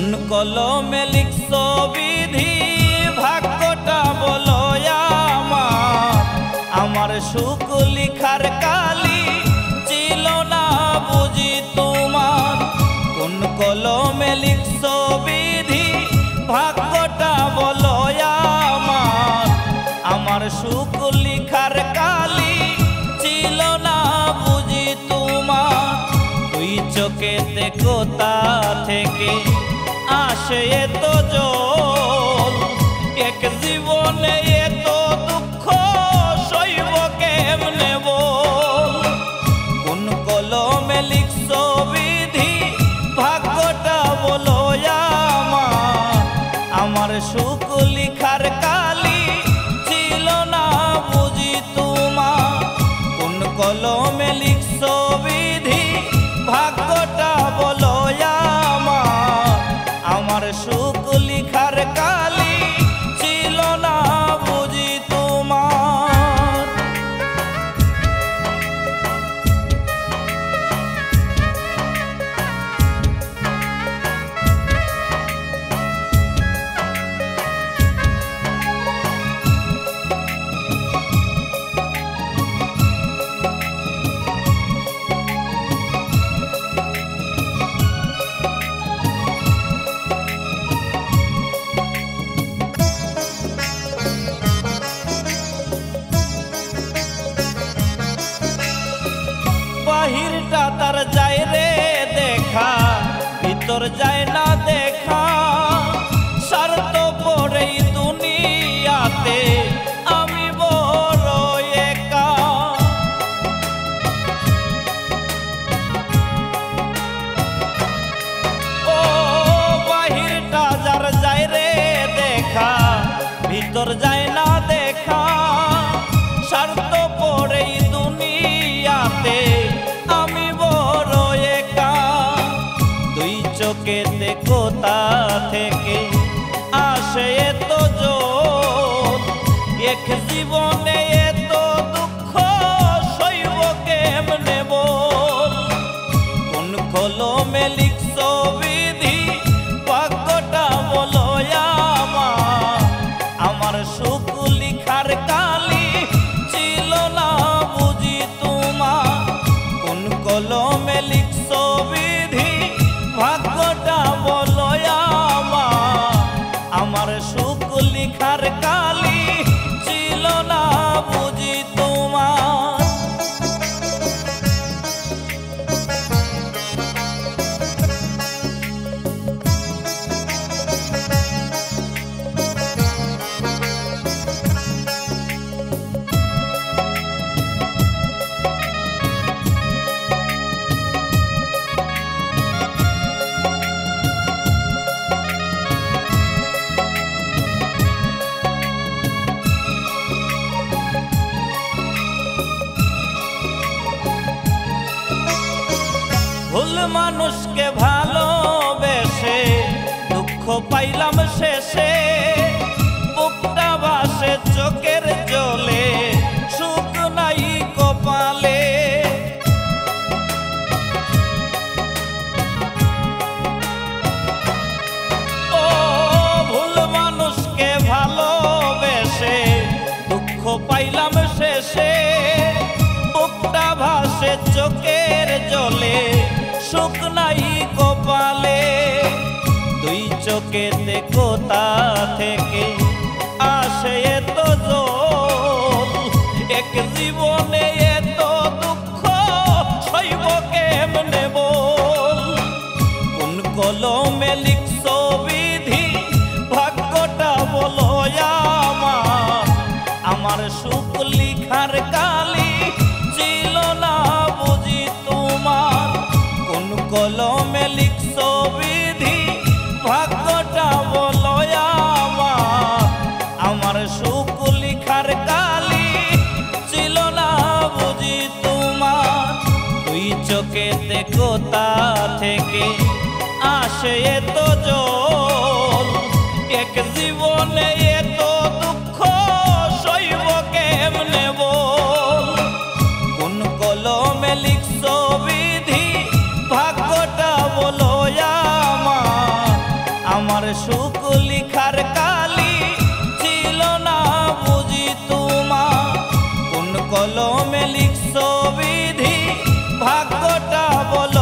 কোন কলমে লিখছ বিধি ভাগ্যটা বলো আমার সুখ লিখার কালি ছিল না বুঝি তোমার। কোন কলমে লিখছ বিধি ভাগ্যটা বলো আমার সুখ লিখার কালি ছিল না বুঝি তোমার। দুই চোখেতে কোথা থেকে আসে এত জল, এক জীবনে এত দুঃখ সইব কেমনে বল। কোন কলমে লিখছ বিধি ভাগ্যটা বলো আমার সুখ লিখার কালি ছিল না বুঝি তোমার। কোন কলমে লিখছ বিধি ভাগ্যটা বলো আমার সুখ লিখার কালি ছিল না বুঝি তোমার। বাহিরটা তার যায় রে দেখা, ভিতর যায় না দেখা। স্বার্থ পড়েই দুনিয়াতে আমি বড় একা। ও বাহিরটা যার যায় রে দেখা, ভিতর যায় না দেখা। স্বার্থ পড়েই দুনিয়াতে আমি বড় একা। দুই চোখেতে কোথা থেকে আসে এত জল, এক জীবনে এত দুঃখ সইব কেমনে বল। কোন কলমে লিখছ বিধি ভাগ্যটা বলো আমার সুখ লিখার কালি ছিল না বুঝি তোমার। কোন কলমে লিখছ বিধি ভাগ্যটা বলো আমার সুখ লিখার কালি ছিল না বুঝি তোমার। ভুল মানুষকে ভালোবেসে দুঃখ পাইলাম শেষে। বুকটা ভাসে চোখের জলে, সুখ নাই কপালে। ও ভুল মানুষকে ভালোবেসে দুঃখ পাইলাম শেষে। বুকটা ভাসে চোখের জলে, সুখ নাই কপালে। দুই চোখেতে কোথা থেকে আসে এত জল, এক জীবনে এত দুঃখ সইব কেমনে বল। কোন কলমে লিখছ বিধি ভাগ্যটা বলো আমার সুখ লিখার কালি ছিল না বুঝি তোমার। কোন কলমে লিখছ বিধি ভাগ্যটা বলো আমার সুখ লিখার কালি ছিল না বুঝি তোমার। দুই চোখেতে কোথা থেকে আসে এত জল, এক জীবনে এত দুঃখ সইব কেমনে বল। কোন কলমে লিখছ বিধি ভাগ্যটা বলো কলমে লিখছো বিধি ভাগ্যটা বলো